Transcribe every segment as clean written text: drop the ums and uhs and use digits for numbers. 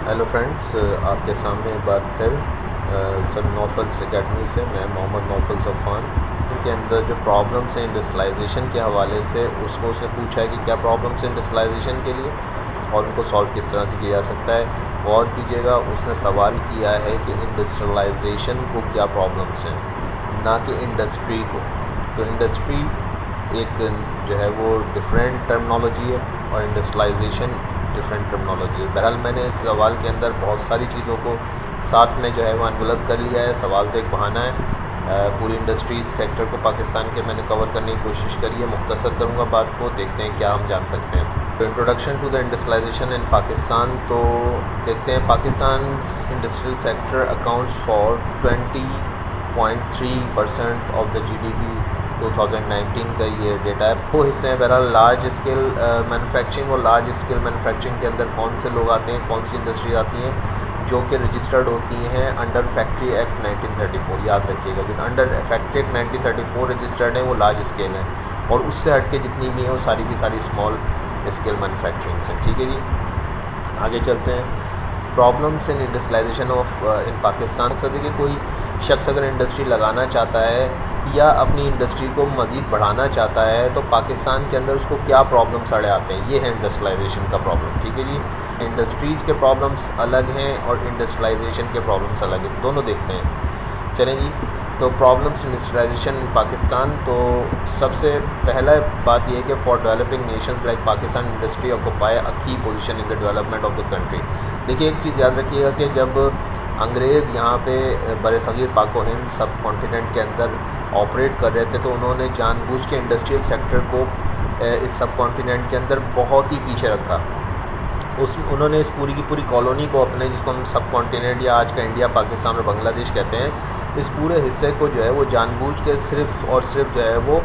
Hello friends, आपके सामने एक बार फिर सर नौफल्स एकेडमी से मैं मोहम्मद नौफल सफ़ान के अंदर जो प्रॉब्लम्स हैं इंडस्ट्रियलाइजेशन के हवाले से उसको उसने पूछा है कि क्या प्रॉब्लम्स हैं इंडस्ट्रियलाइजेशन के लिए और उनको सॉल्व किस तरह से किया जा सकता है। गौर कीजिएगा, उसने सवाल किया है कि इंडस्ट्रियलाइजेशन को क्या प्रॉब्लम्स हैं, ना कि इंडस्ट्री को। तो इंडस्ट्री एक जो है वो डिफरेंट टर्मिनोलॉजी है और इंडस्ट्रियलाइजेशन डिफरेंट टर्मिनोलॉजी है। बहरहाल मैंने इस सवाल के अंदर बहुत सारी चीज़ों को साथ में जो है वो अनवलप कर लिया है। सवाल तो एक बहाना है। पूरी इंडस्ट्रीज़ सेक्टर को पाकिस्तान के मैंने कवर करने की कोशिश करी है। मुख्तसर करूँगा बात को, देखते हैं क्या हम जान सकते हैं। तो introduction to the industrialisation in Pakistan, तो देखते हैं Pakistan industrial sector accounts for 20.3% of the GDP 2019 का ये डेटा है। वो हिस्से हैं बहरहाल लार्ज स्केल मैन्युफैक्चरिंग और लार्ज स्केल मैन्युफैक्चरिंग के अंदर कौन से लोग आते हैं, कौन सी इंडस्ट्री आती हैं जो कि रजिस्टर्ड होती हैं अंडर फैक्ट्री एक्ट 1934। याद रखिएगा, जो अंडर फैक्ट्री एक्ट 1934 रजिस्टर्ड हैं वो लार्ज स्केल हैं और उससे हट के जितनी भी हैं वो सारी की सारी स्मॉल स्केल मैन्युफैक्चरिंग से। ठीक है जी, आगे चलते हैं। प्रॉब्लम्स इन इंडस्ट्रियलाइजेशन ऑफ इन पाकिस्तान। मकसद है कि कोई शख्स अगर इंडस्ट्री लगाना चाहता है या अपनी इंडस्ट्री को मज़ीद बढ़ाना चाहता है तो पाकिस्तान के अंदर उसको क्या प्रॉब्लम्स अड़े आते हैं, ये है इंडस्ट्रियलाइजेशन का प्रॉब्लम। ठीक है जी, इंडस्ट्रीज़ के प्रॉब्लम्स अलग हैं और इंडस्ट्रियलाइजेशन के प्रॉब्लम्स अलग हैं, दोनों देखते हैं। चलें जी, तो प्रॉब्लम्स इंडस्ट्रियलाइजेशन इन पाकिस्तान। तो सबसे पहला बात यह है कि for developing nations like Pakistan industry occupy a key position in the development of the country. देखिए, एक चीज़ याद रखिएगा कि जब अंग्रेज़ यहाँ पे बरसगीर पाक व हिंद सब कॉन्टिनेंट के अंदर ऑपरेट कर रहे थे तो उन्होंने जानबूझ के इंडस्ट्रियल सेक्टर को इस सब कॉन्टिनेंट के अंदर बहुत ही पीछे रखा। उन्होंने इस पूरी की पूरी कॉलोनी को अपने, जिसको हम सब कॉन्टिनेंट या आज का इंडिया, पाकिस्तान और बांग्लादेश कहते हैं, इस पूरे हिस्से को जो है वो जानबूझ के सिर्फ़ और सिर्फ जो है वो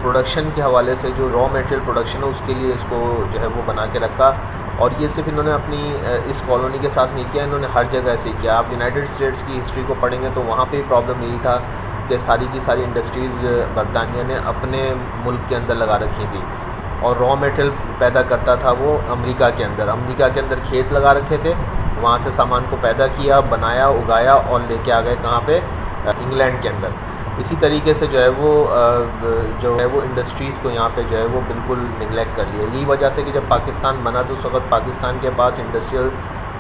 प्रोडक्शन के हवाले से, जो रॉ मटेरियल प्रोडक्शन है उसके लिए इसको जो है वो बना के रखा। और ये सिर्फ इन्होंने अपनी इस कॉलोनी के साथ नहीं किया, इन्होंने हर जगह से किया। आप यूनाइटेड स्टेट्स की हिस्ट्री को पढ़ेंगे तो वहाँ पे प्रॉब्लम यही था कि सारी की सारी इंडस्ट्रीज़ बरतानिया ने अपने मुल्क के अंदर लगा रखी थी और रॉ मटेरियल पैदा करता था वो अमेरिका के अंदर खेत लगा रखे थे, वहाँ से सामान को पैदा किया, बनाया, उगाया और लेके आ गए कहाँ पे, इंग्लैंड के अंदर। इसी तरीके से जो है वो इंडस्ट्रीज़ को यहाँ पे जो है वो बिल्कुल निगलेक्ट कर लिया। यही वजह थी कि जब पाकिस्तान बना तो उस वक्त पाकिस्तान के पास इंडस्ट्रियल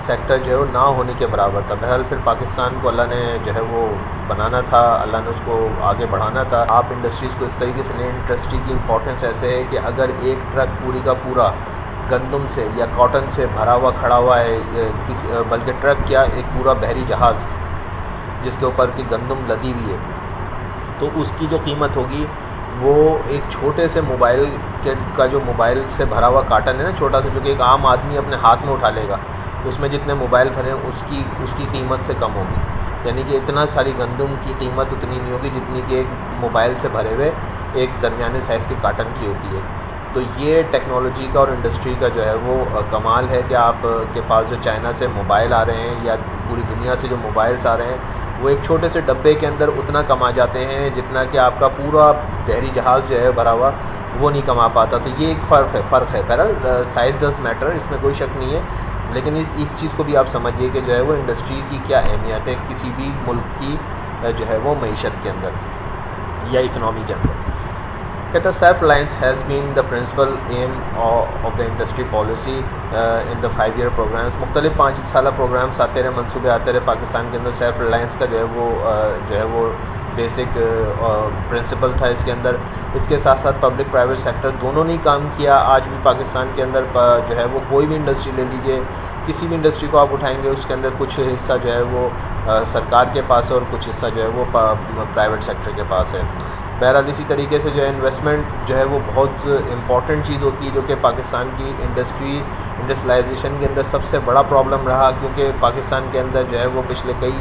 सेक्टर जो है वो ना होने के बराबर था। बहरहाल फिर पाकिस्तान को अल्लाह ने जो है वो बनाना था, अल्लाह ने उसको आगे बढ़ाना था। आप इंडस्ट्रीज़ को इस तरीके से लें, इंडस्ट्री की इंपॉर्टेंस ऐसे है कि अगर एक ट्रक पूरी का पूरा गंदम से या कॉटन से भरा हुआ खड़ा हुआ है, बल्कि ट्रक क्या, एक पूरा बहरी जहाज़ जिसके ऊपर की गंदम लदी हुई है, तो उसकी जो कीमत होगी वो एक छोटे से मोबाइल का जो मोबाइल से भरा हुआ कार्टन है ना, छोटा सा, जो कि एक आम आदमी अपने हाथ में उठा लेगा, उसमें जितने मोबाइल भरे हैं उसकी कीमत से कम होगी। यानी कि इतना सारी गंदम की कीमत उतनी नहीं होगी जितनी कि एक मोबाइल से भरे हुए एक दरमियाने साइज़ के कार्टन की होती है। तो ये टेक्नोलॉजी का और इंडस्ट्री का जो है वो कमाल है कि आप के पास जो चाइना से मोबाइल आ रहे हैं या पूरी दुनिया से जो मोबाइल्स आ रहे हैं वो एक छोटे से डब्बे के अंदर उतना कमा जाते हैं जितना कि आपका पूरा बहरी जहाज़ जो है भरा हुआ वो नहीं कमा पाता। तो ये एक फ़र्क है। बहरहाल साइज डज मैटर, इसमें कोई शक नहीं है, लेकिन इस चीज़ को भी आप समझिए कि जो है वो इंडस्ट्री की क्या अहमियत है किसी भी मुल्क की जो है वो मईशत के अंदर या इकनॉमी के अंदर। कहता self reliance has been the principle aim of the industry policy in the 5 year programmes. मुख्तलिफ 5 साला प्रोग्राम्स आते रहे, मनसूबे आते रहे पाकिस्तान के अंदर। सेल्फ रिलायंस का जो है वो बेसिक प्रिंसिपल था इसके अंदर। इसके साथ साथ पब्लिक प्राइवेट सेक्टर दोनों ने काम किया। आज भी पाकिस्तान के अंदर जो है वो कोई भी इंडस्ट्री ले लीजिए, किसी भी इंडस्ट्री को आप उठाएंगे उसके अंदर कुछ हिस्सा जो है वो सरकार के पास है और कुछ हिस्सा जो है वो प्राइवेट सेक्टर के पास है। बहरहाल इसी तरीके से जो है इन्वेस्टमेंट जो है वो बहुत इम्पॉर्टेंट चीज़ होती है, जो कि पाकिस्तान की इंडस्ट्रियलाइजेशन के अंदर सबसे बड़ा प्रॉब्लम रहा, क्योंकि पाकिस्तान के अंदर जो है वो पिछले कई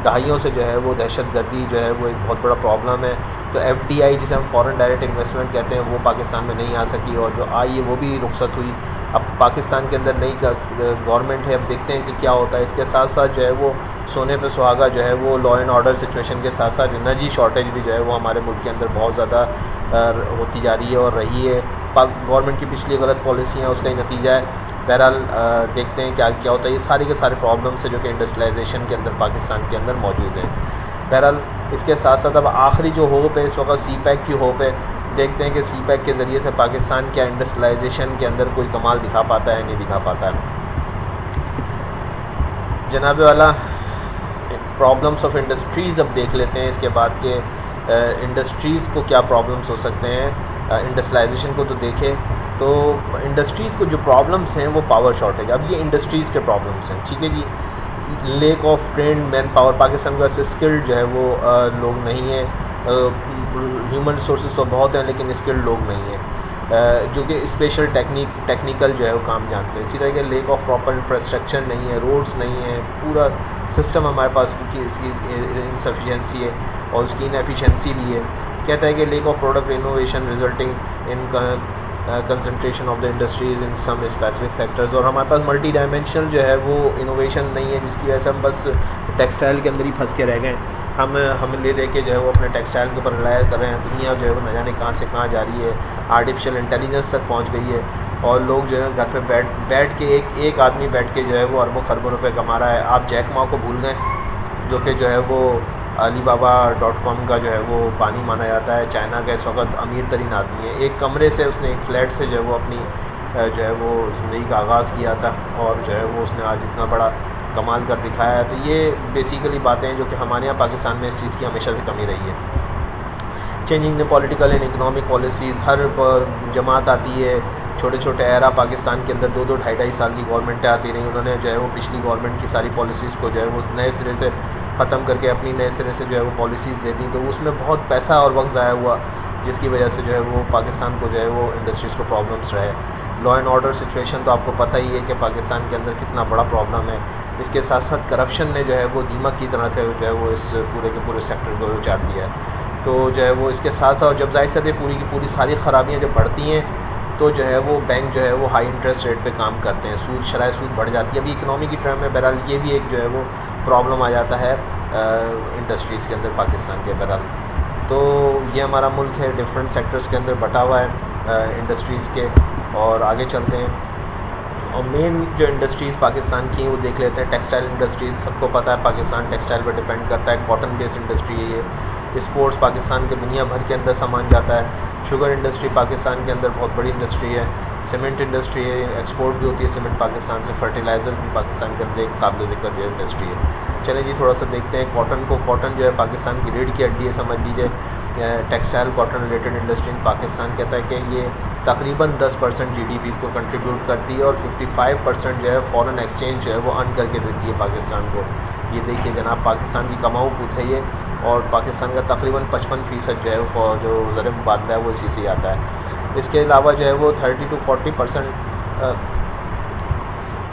दहाइयों से जो है वो दहशतगर्दी जो है वो एक बहुत बड़ा प्रॉब्लम है। तो FDI जिसे हम फॉरेन डायरेक्ट इन्वेस्टमेंट कहते हैं वो पाकिस्तान में नहीं आ सकी और जो आई है वो भी रुखसत हुई। अब पाकिस्तान के अंदर नई गवर्नमेंट है, अब देखते हैं कि क्या होता है। इसके साथ साथ जो है वो सोने पे सुहागा जो है वो लॉ एंड ऑर्डर सिचुएशन के साथ साथ एनर्जी शॉर्टेज भी जो है वो हमारे मुल्क के अंदर बहुत ज़्यादा होती जा रही है और रही है। गवर्नमेंट की पिछली गलत पॉलिसियाँ उसका ही नतीजा है। बहरहाल देखते हैं क्या क्या होता है। ये सारे के सारे प्रॉब्लम्स है जो कि इंडस्ट्रियलाइजेशन के अंदर पाकिस्तान के अंदर मौजूद हैं। बहरहाल इसके साथ साथ अब आखिरी जो होप है इस वक्त सी पैक की होप है। देखते हैं कि सी पैक के ज़रिए से पाकिस्तान क्या इंडस्ट्रियलाइजेशन के अंदर कोई कमाल दिखा पाता है नहीं दिखा पाता है। जनाब वाला प्रॉब्लम्स ऑफ इंडस्ट्रीज़ अब देख लेते हैं इसके बाद के इंडस्ट्रीज़ को क्या प्रॉब्लम्स हो सकते हैं। इंडस्ट्रियलाइजेशन को तो देखें तो इंडस्ट्रीज़ को जो प्रॉब्लम्स हैं वो पावर शॉर्टेज, अब ये इंडस्ट्रीज़ के प्रॉब्लम्स हैं, ठीक है जी। Lack of trained manpower, Pakistan का स्किल्ड जो है वो लोग नहीं हैं। ह्यूमन रिसोर्स तो बहुत हैं लेकिन स्किल्ड लोग नहीं हैं जो कि स्पेशल टेक्निकल जो है वो काम जानते हैं। इसी तरह के लेक ऑफ प्रॉपर इंफ्रास्ट्रक्चर नहीं है, रोड्स नहीं है, पूरा सिस्टम हमारे पास की इसकी इनसफिशेंसी है और उसकी इनएफिशिएंसी भी है। कहता है कि lack of product innovation resulting in concentration of the industries in some specific sectors, और हमारे पास मल्टी डायमेंशनल जो है वो इनोवेशन नहीं है जिसकी वजह से हम बस टेक्सटाइल के अंदर ही फंस के रह गए। हम ले दे के जो है वो अपने टेक्सटाइल के ऊपर रिलाय कर रहे हैं। दुनिया जो है वो न जाने कहाँ से कहाँ जा रही है, आर्टिफिशियल इंटेलिजेंस तक पहुँच गई है और लोग जो है घर पे बैठ के एक आदमी बैठ के जो है वो अरबों खरबों रुपये कमा रहा है। आप जैक मा को भूल गए जो कि जो है वो Alibaba.com का जो है वो पानी माना जाता है। चाइना का इस वक्त अमीर तरीन आदमी है। एक कमरे से उसने एक फ़्लैट से जो है वो अपनी जो है वो ज़िंदगी का आगाज़ किया था और जो है वो उसने आज इतना बड़ा कमाल कर दिखाया है। तो ये बेसिकली बातें हैं जो कि हमारे यहाँ पाकिस्तान में इस चीज़ की हमेशा से कमी रही है। Changing the political and economic policies, हर जमात आती है, छोटे छोटे एरा पाकिस्तान के अंदर 2-2 ढाई साल की गवर्नमेंटें आती रही। उन्होंने जो है वो पिछली गवर्नमेंट की सारी पॉलिसीज़ को जो है वो नए सिरे से ख़त्म करके अपनी नए सिरे से जो है वो पॉलिसीज़ दे दी। तो उसमें बहुत पैसा और वक्त ज़ाया हुआ जिसकी वजह से जो है वो पाकिस्तान को जो है वो इंडस्ट्रीज़ को प्रॉब्लम्स रहे। लॉ एंड ऑर्डर सिचुएशन तो आपको पता ही है कि पाकिस्तान के अंदर कितना बड़ा प्रॉब्लम है। इसके साथ साथ करप्शन ने जो है वो दीमक की तरह से जो है वो इस पूरे के पूरे सेक्टर को उजाड़ दिया है। तो जो है वो इसके साथ साथ जब जाहिर सी पूरी की पूरी सारी ख़राबियाँ जब बढ़ती हैं तो जो है वो बैंक जो है वो हाई इंटरेस्ट रेट पे काम करते हैं, सूद शराय सूद बढ़ जाती है। अभी इकनॉमी की टर्म में बहरहाल ये भी एक जो है वो प्रॉब्लम आ जाता है इंडस्ट्रीज़ के अंदर पाकिस्तान के। बहरहाल तो ये हमारा मुल्क है, डिफरेंट सेक्टर्स के अंदर बटा हुआ है इंडस्ट्रीज़ के। और आगे चलते हैं और मेन जो इंडस्ट्रीज़ पाकिस्तान की हैं वो देख लेते हैं। टेक्सटाइल इंडस्ट्रीज़, सबको पता है पाकिस्तान टेक्सटाइल पर डिपेंड करता है, कॉटन बेस्ड इंडस्ट्री है ये। स्पोर्ट्स पाकिस्तान के दुनिया भर के अंदर सामान जाता है। शुगर इंडस्ट्री पाकिस्तान के अंदर बहुत बड़ी इंडस्ट्री है। सीमेंट इंडस्ट्री है, एक्सपोर्ट भी होती है सीमेंट पाकिस्तान से। फर्टिलाइज़र भी पाकिस्तान के अंदर एक काबिल ज़िक्र जो इंडस्ट्री है। चलिए जी थोड़ा सा देखते हैं कॉटन को। कॉटन जो है पाकिस्तान की रीढ़ की हड्डी है समझ लीजिए। Textile cotton related industry in Pakistan कहता है कि ये तकरीबन 10% GDP को कंट्रीब्यूट करती है और 55% जो है फ़ॉरेन एक्सचेंज जो है वो अर्न करके देती है पाकिस्तान को। ये देखिए जनाब, पाकिस्तान की कमाऊ पूत है ये, और पाकिस्तान का तकरीबन 55% जो है वो जो ज़र मुबादला है वो इसी से आता है। इसके अलावा जो है वो 30 to 40%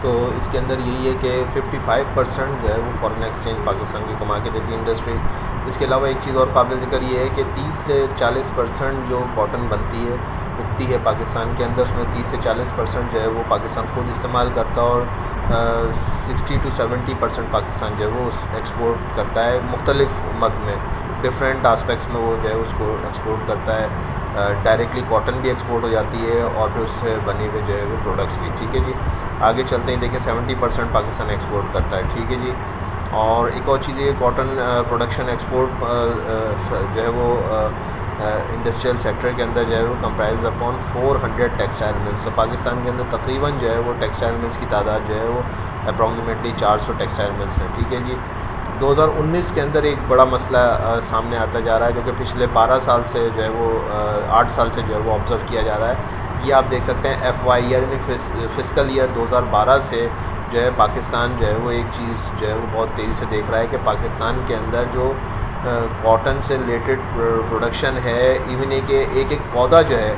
तो इसके अंदर यही है कि 55% जो है वो फॉरेन एक्सचेंज पाकिस्तान की कमा के देती है इंडस्ट्री। इसके अलावा एक चीज़ और काबिल ज़िक्र ये है कि 30 से 40% जो कॉटन बनती है उगती है पाकिस्तान के अंदर, उसमें 30 से 40% जो है वो पाकिस्तान खुद इस्तेमाल करता है और 60 to 70% पाकिस्तान जो है वो एक्सपोर्ट करता है। मुख्तलिफ मद में डिफरेंट आस्पेक्ट्स में वो जो है उसको एक्सपोर्ट करता है। डायरेक्टली कॉटन भी एक्सपोर्ट हो जाती है और फिर उससे बने हुए जो है वो प्रोडक्ट्स भी। ठीक है जी, आगे चलते हैं। देखिए 70% पाकिस्तान एक्सपोर्ट करता है। ठीक है जी, और एक और चीज़ ये कॉटन प्रोडक्शन एक्सपोर्ट जो है वो इंडस्ट्रियल सेक्टर के अंदर जो है वो कंप्राइज अपॉन 400 टेक्सटाइल मिल्स। तो पाकिस्तान के अंदर तकरीबन जो है वो टेक्सटाइल मिल्स की तादाद जो है वो अप्रॉक्सीमेटली 400 टेक्सटाइल मिल्स हैं। ठीक है जी, 2019 के अंदर एक बड़ा मसला सामने आता जा रहा है जो कि पिछले 12 साल से जो है वो 8 साल से जो है वो ऑब्ज़र्व किया जा रहा है। ये आप देख सकते हैं FY यानी फिस्कल ईयर 2012 से जो है पाकिस्तान जो है वो एक चीज़ जो है वो बहुत तेज़ी से देख रहा है कि पाकिस्तान के अंदर जो कॉटन से रिलेटेड प्रोडक्शन है, इवन एक पौधा जो है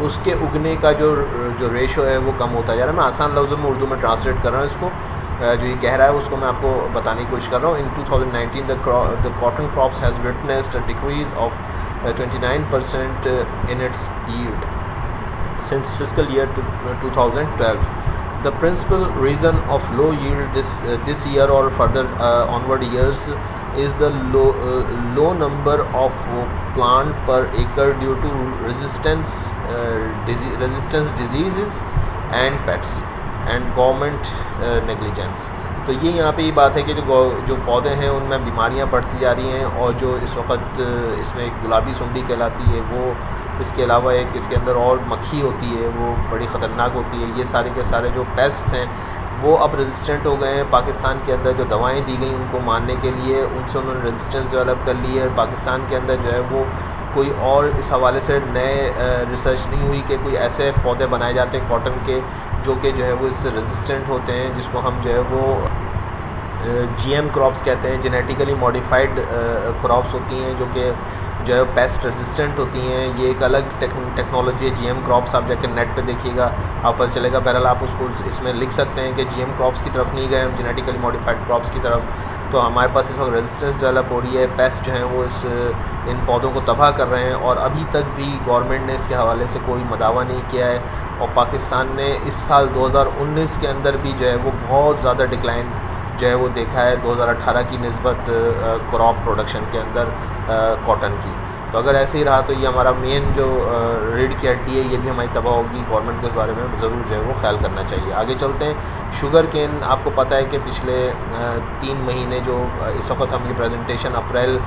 उसके उगने का जो रेशो है वो कम होता जा रहा है। मैं आसान लफ्ज़ों में उर्दू में ट्रांसलेट कर रहा हूँ इसको, जो ये कह रहा है उसको मैं आपको बताने की कोशिश कर रहा हूँ। इन 2019 the cotton crops has witnessed a decrease of 29% in its yield since fiscal year 2012. The principal reason of low yield this year or further onward years is the low number of plant per acre due to resistance diseases and pests. And government negligence. तो ये यहाँ पे ये बात है कि जो पौधे हैं उनमें बीमारियाँ बढ़ती जा रही हैं, और जो इस वक्त इसमें एक गुलाबी सुंडी कहलाती है वो, इसके अलावा एक इसके अंदर और मक्खी होती है वो बड़ी ख़तरनाक होती है। ये सारे के सारे जो पेस्ट्स हैं वो अब रेजिस्टेंट हो गए हैं। पाकिस्तान के अंदर जो दवाएं दी गई उनको मारने के लिए, उनसे उन्होंने रेजिस्टेंस डेवलप कर ली है। पाकिस्तान के अंदर जो है वो कोई और इस हवाले से नए रिसर्च नहीं हुई कि कोई ऐसे पौधे बनाए जाते हैं कॉटन के जो कि जो है वो इससे रेजिस्टेंट होते हैं, जिसको हम जो है वो GM क्रॉप्स कहते हैं, जेनेटिकली मॉडिफाइड क्रॉप्स होती हैं जो कि जो है पेस्ट रेजिस्टेंट होती हैं। ये एक अलग टेक्नोलॉजी है। GM क्रॉप्स आप जाकर नेट पे देखिएगा, आप पता चलेगा। बहरहाल आप उसको इसमें लिख सकते हैं कि GM क्रॉप्स की तरफ नहीं गए हम, जेनेटिकली मॉडिफाइड क्रॉप्स की तरफ। तो हमारे पास इस वक्त रेजिस्टेंस डेवलप हो रही है, पेस्ट जो हैं वो इन पौधों को तबाह कर रहे हैं, और अभी तक भी गवर्नमेंट ने इसके हवाले से कोई मदावा नहीं किया है। और पाकिस्तान ने इस साल 2019 के अंदर भी जो है वो बहुत ज़्यादा डिक्लाइन जो है वो देखा है 2018 की निस्बत क्रॉप प्रोडक्शन के अंदर कॉटन की। तो अगर ऐसे ही रहा तो ये हमारा मेन जो रीढ़ की हड्डी है ये भी हमारी तबाह होगी। गवर्नमेंट को इस बारे में ज़रूर जो है वो ख्याल करना चाहिए। आगे चलते हैं। शुगर केन, आपको पता है कि पिछले 3 महीने जो इस वक्त हम ये प्रेजेंटेशन अप्रैल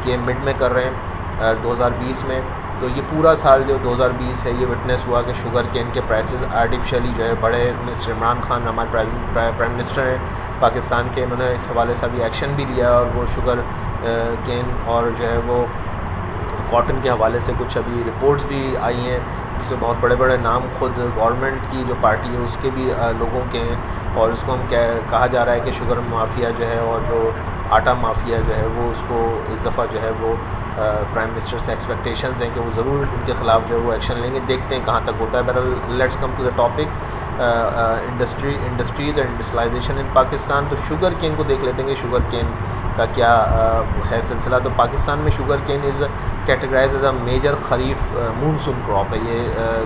के मिड में कर रहे हैं 2020 में, तो ये पूरा साल जो 2020 है ये विटनेस हुआ कि शुगर केन के प्राइसेस आर्टिफिशियली जो है बढ़े। मिस्टर इमरान खान हमारे प्राइम मिनिस्टर हैं पाकिस्तान के, उन्होंने इस हवाले से अभी एक्शन भी लिया, और वो शुगर केन और जो है वो कॉटन के हवाले से कुछ अभी रिपोर्ट्स भी आई हैं जिसमें बहुत बड़े बड़े नाम खुद गवर्नमेंट की जो पार्टी है उसके भी लोगों के हैं, और उसको हम कहा जा रहा है कि शुगर माफिया जो है और जो आटा माफिया जो है वो उसको इस दफ़ा जो है वो प्राइम मिनिस्टर से एक्सपेक्टेशंस हैं कि वो ज़रूर इनके ख़िलाफ़ जो है वो एक्शन लेंगे। देखते हैं कहाँ तक होता है। बहरहाल let's come to the topic industries and industrialisation in Pakistan. तो शुगर केन को देख लेते हैं कि शुगर केन का क्या है सिलसिला। तो पाकिस्तान में sugar cane is categorise as a major kharif monsoon crop है। ये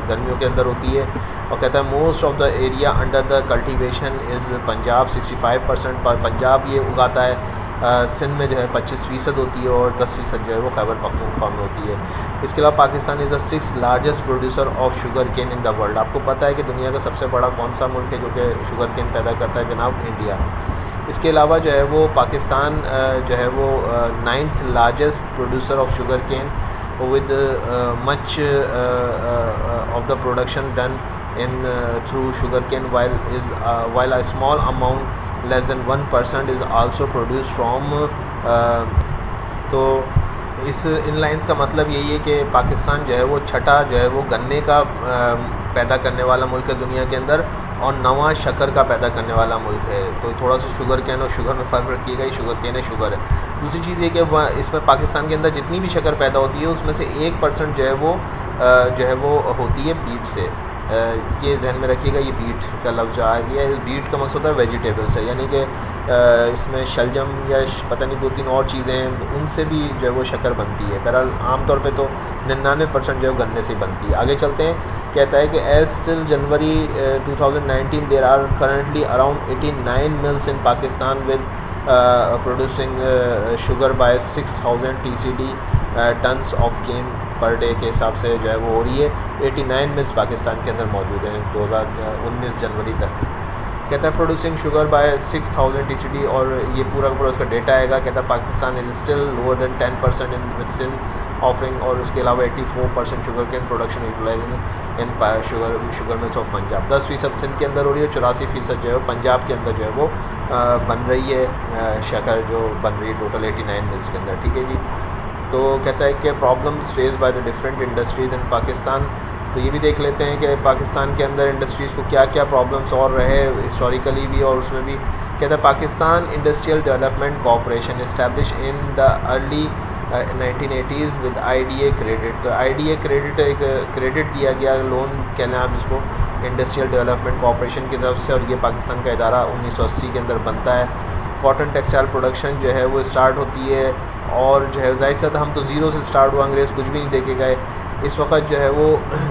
गर्मियों के अंदर होती है, और कहता है most of the area under the cultivation is Punjab 65% पर पंजाब ये उगाता है। सिंध में जो है 25% होती है, और 10% जो है वो खैबर पख्तूनख्वा में होती है। इसके अलावा Pakistan is the 6th largest producer of sugar cane in the world. आपको पता है कि दुनिया का सबसे बड़ा कौन सा मुल्क है जो कि शुगर केन पैदा करता है? जनाब, इंडिया। इसके अलावा जो है वो पाकिस्तान जो है वो 9th largest producer of sugar cane with much of the production done in through sugar cane, while a small amount less than 1% is also produced from तो इन लाइंस का मतलब यही है कि पाकिस्तान जो है वो छठा जो है वो गन्ने का पैदा करने वाला मुल्क है दुनिया के अंदर, और 9वां शक्कर का पैदा करने वाला मुल्क है। तो थोड़ा सा शुगर केन और शुगर में फ़र्क रखिएगा, ये शुगर केन है, शुगर है। दूसरी चीज़ ये कि इसमें पाकिस्तान के अंदर जितनी भी शक्कर पैदा होती है उसमें से 1% जो है वो होती है बीट से। ये जहन में रखिएगा, ये बीट का लफ्ज़ आ गया। इस बीट का मकसद होता है वेजिटेबल से, यानी कि इसमें शलजम या पता नहीं 2-3 और चीज़ें हैं, उनसे भी जो है वो शक्कर बनती है। बहरहाल आमतौर पे तो 99% जो है गन्ने से ही बनती है। आगे चलते हैं। कहता है कि as till January 2019 there are currently around 89 mills in Pakistan with producing sugar by 6000 TCD tons of cane per day के हिसाब से जो है वो हो रही है। 89 मिल्स पाकिस्तान के अंदर मौजूद हैं 2019 जनवरी तक। कहता है प्रोड्यूसिंग शुगर बाय 6000 TCD, और ये पूरा का पूरा उसका डेटा आएगा। कहता है Pakistan is still lower than 10% in with Sindh offering, और उसके अलावा 84% sugar cane production utilising in sugar mills of Punjab. 10% Sindh के अंदर हो रही है, 84% जो है पंजाब के अंदर जो है वो बन रही है शक्कर जो बन रही है टोटल 89 मिल्स के अंदर। ठीक है जी। तो कहता है कि problems face by the different industries in Pakistan. तो ये भी देख लेते हैं कि पाकिस्तान के अंदर इंडस्ट्रीज़ को क्या क्या प्रॉब्लम्स और रहे हिस्टोरिकली भी, और उसमें भी कहता है Pakistan industrial development corporation establish in the early 1980s with IDA credit. तो IDA क्रेडिट एक क्रेडिट दिया गया, लोन कहना है आप इसको, इंडस्ट्रियल डेवलपमेंट कॉरपोरेशन की तरफ से, और ये पाकिस्तान का इदारा 1980 के अंदर बनता है। कॉटन टेक्सटाइल प्रोडक्शन जो है वो स्टार्ट होती है, और जो है जाहिर सा हम तो ज़ीरो से स्टार्ट हुआ, अंग्रेज़ कुछ भी नहीं देखे गए। इस वक्त जो है वो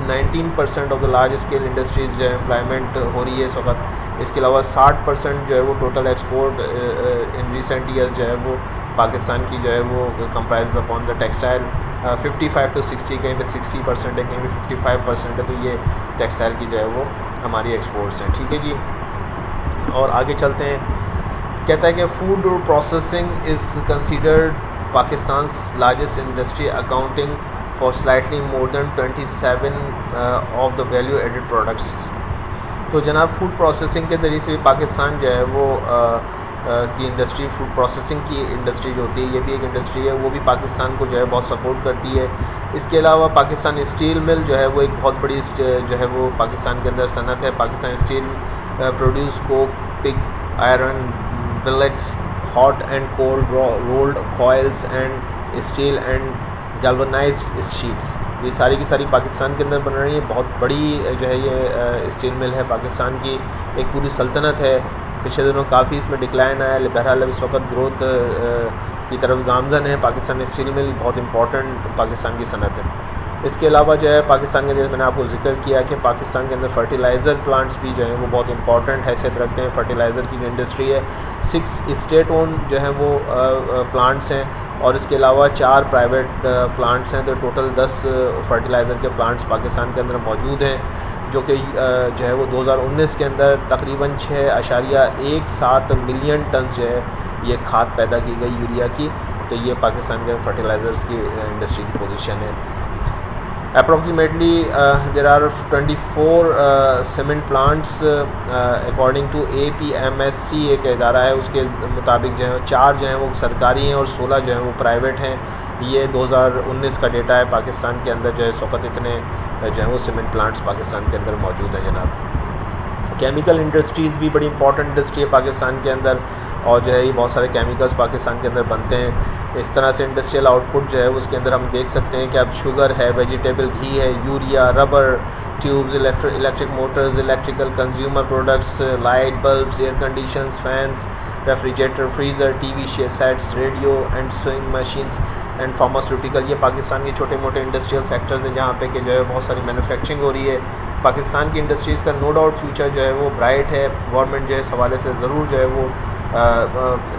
19% of the large scale industries जो है एम्प्लॉयमेंट हो रही है इस वक्त। इसके अलावा 60% जो है वो total export in recent years जो है वो पाकिस्तान की जो है वो comprise upon the textile. 55 to 60, कहीं पे 60% है, कहीं पे 55% है। तो ये टेक्सटाइल की जो है वो हमारी एक्सपोर्ट्स हैं। ठीक है जी, और आगे चलते हैं। कहता है कि food processing is considered Pakistan largest industry accounting for slightly more than 27 of the value added products. तो जनाब फूड प्रोसेसिंग के ज़रिए से भी पाकिस्तान जो है वो की इंडस्ट्री, फूड प्रोसेसिंग की इंडस्ट्री जो होती है, ये भी एक इंडस्ट्री है, वो भी पाकिस्तान को जो है बहुत सपोर्ट करती है। इसके अलावा पाकिस्तान स्टील मिल जो है वो एक बहुत बड़ी जो है वो पाकिस्तान के अंदर सनत है। Pakistan steel produce Coke, pig, iron, billets, hot and cold rolled coils and steel and galvanised sheets. ये सारी की सारी पाकिस्तान के अंदर बन रही है। बहुत बड़ी जो है ये स्टील मिल है पाकिस्तान की, एक पूरी सल्तनत है। पिछले दिनों काफ़ी इसमें डिक्लाइन आया, बहरहाल इस वक्त ग्रोथ की तरफ गामजन है। पाकिस्तान स्टील मिल बहुत इंपॉर्टेंट पाकिस्तान की सनत है। इसके अलावा जो है पाकिस्तान के, जैसे मैंने आपको जिक्र किया कि पाकिस्तान के अंदर फर्टिलाइज़र प्लांट्स भी जो हैं वो बहुत इंपॉर्टेंट हैसियत रखते हैं। फर्टिलाइज़र की जो इंडस्ट्री है 6 स्टेट ओन जो है वो प्लांट्स हैं, और इसके अलावा 4 प्राइवेट प्लांट्स हैं। तो टोटल 10 फर्टिलाइज़र के प्लांट्स पाकिस्तान के अंदर मौजूद हैं, जो कि जो है वो 2019 के अंदर तकरीबन 6.17 मिलियन टन जो है ये खाद पैदा की गई यूरिया की। तो ये पाकिस्तान के फर्टिलाइज़र्स की इंडस्ट्री की पोजीशन है। Approximately there are 24 cement plants according to APMSC, एक इदारा है, उसके मुताबिक जो है 4 जो हैं वो सरकारी हैं और 16 जो हैं वो प्राइवेट हैं। ये 2019 का डेटा है। पाकिस्तान के अंदर जो है इस वक्त इतने जो है वो सीमेंट प्लांट्स पाकिस्तान के अंदर मौजूद हैं जनाब। केमिकल इंडस्ट्रीज़ भी बड़ी इंपॉर्टेंट इंडस्ट्री है पाकिस्तान के अंदर, और जो है ये बहुत सारे केमिकल्स पाकिस्तान के अंदर बनते हैं। इस तरह से इंडस्ट्रियल आउटपुट जो है उसके अंदर हम देख सकते हैं कि अब शुगर है, वेजिटेबल घी है, urea, rubber tubes, electric Motors, electrical consumer products, light bulbs, air conditions, fans, refrigerator, freezer, TV sets, radio and swing machines and pharmaceutical. ये पाकिस्तान के छोटे मोटे इंडस्ट्रियल सेक्टर्स हैं जहाँ पे कि जो है बहुत सारी मैन्युफैक्चरिंग हो रही है। पाकिस्तान की इंडस्ट्रीज़ का नो डाउट फ्यूचर जो है वो ब्राइट है। गवर्नमेंट जो है इस हवाले से ज़रूर जो है वो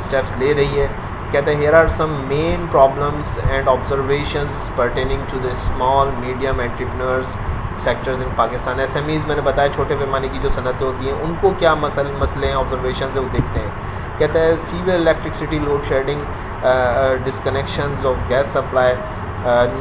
स्टेप्स ले रही है। कहते हैं here are some main problems and observations pertaining to the small medium entrepreneurs sectors in Pakistan. SMEs मैंने बताया छोटे पैमाने की जो सनतें होती हैं उनको क्या मसले हैं, ऑब्जर्वेशन है वो देखते हैं। कहता है severe electricity load shedding, disconnections of gas supply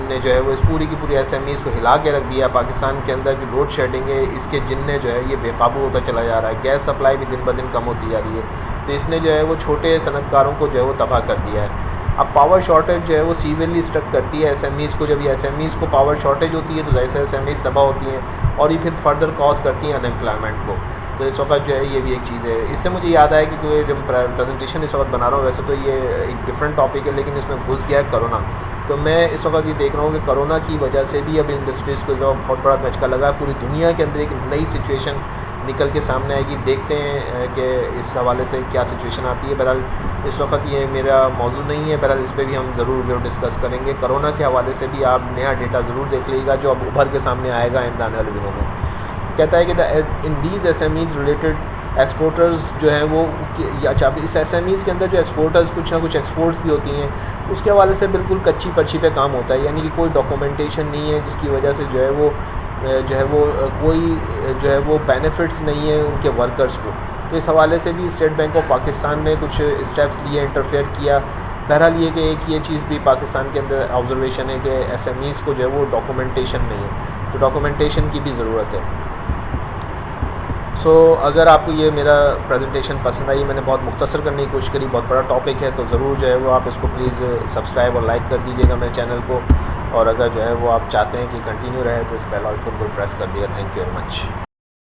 ने जो है वो इस पूरी की पूरी SMEs को हिला के रख दिया। पाकिस्तान के अंदर जो लोड शेडिंग है इसके जिनने जो है ये बेकाबू होता चला जा रहा है। गैस सप्लाई भी दिन ब दिन कम होती जा रही है, तो इसने जो है वो छोटे सनतकारों को जो है वो तबाह कर दिया है। अब पावर शॉर्टेज जो है वो सीवियरली स्ट्रक करती है SMEs को। जब ये SMEs को पावर शॉर्टेज होती है तो जैसे SMEs तबाह होती हैं और ये फिर फर्दर कॉज करती हैं अनएम्प्लॉयमेंट को। तो इस वक्त जो है ये भी एक चीज़ है। इससे मुझे याद आया कि कोई जब प्रेजेंटेशन इस वक्त बना रहा हूँ, वैसे तो ये एक डिफरेंट टॉपिक है लेकिन इसमें घुस गया है कोरोना। तो मैं इस वक्त ये देख रहा हूँ कि कोरोना की वजह से भी अब इंडस्ट्रीज़ को जो बहुत बड़ा धचका लगा है। पूरी दुनिया के अंदर एक नई सिचुएशन निकल के सामने आएगी। देखते हैं कि इस हवाले से क्या सिचुएशन आती है। बहरहाल इस वक्त ये मेरा मौजू नहीं है, बहरहाल इस पर भी हम ज़रूर डिस्कस करेंगे। कोरोना के हवाले से भी आप नया डेटा ज़रूर देख लीजिएगा जो अब उभर के सामने आएगा आने वाले दिनों में। कहता है कि in these SMEs related exporters जो हैं वो अच्छा इस SMEs के अंदर जो एक्सपोर्टर्स कुछ ना कुछ एक्सपोर्ट्स भी होती हैं, उसके हवाले से बिल्कुल कच्ची पर्ची पे काम होता है, यानी कि कोई डॉक्यूमेंटेशन नहीं है, जिसकी वजह से जो है वो कोई जो है वो बेनिफिट्स नहीं है उनके वर्कर्स को। तो इस हवाले से भी स्टेट बैंक ऑफ पाकिस्तान ने कुछ स्टेप्स लिए, इंटरफेयर किया। बहरहाल ये कि एक ये चीज़ भी पाकिस्तान के अंदर ऑब्जर्वेशन है कि SMEs को जो है वो डॉक्यूमेंटेशन नहीं है, तो डॉक्यूमेंटेशन की भी ज़रूरत है। सो अगर आपको ये मेरा प्रेजेंटेशन पसंद आई, मैंने बहुत मुख्तसर करने की कोशिश करी, बहुत बड़ा टॉपिक है, तो ज़रूर जो है वो आप इसको प्लीज़ सब्सक्राइब और लाइक कर दीजिएगा मेरे चैनल को। और अगर जो है वो आप चाहते हैं कि कंटिन्यू रहे तो इस बेल आइकन को प्रेस कर दिएगा। Thank you very much.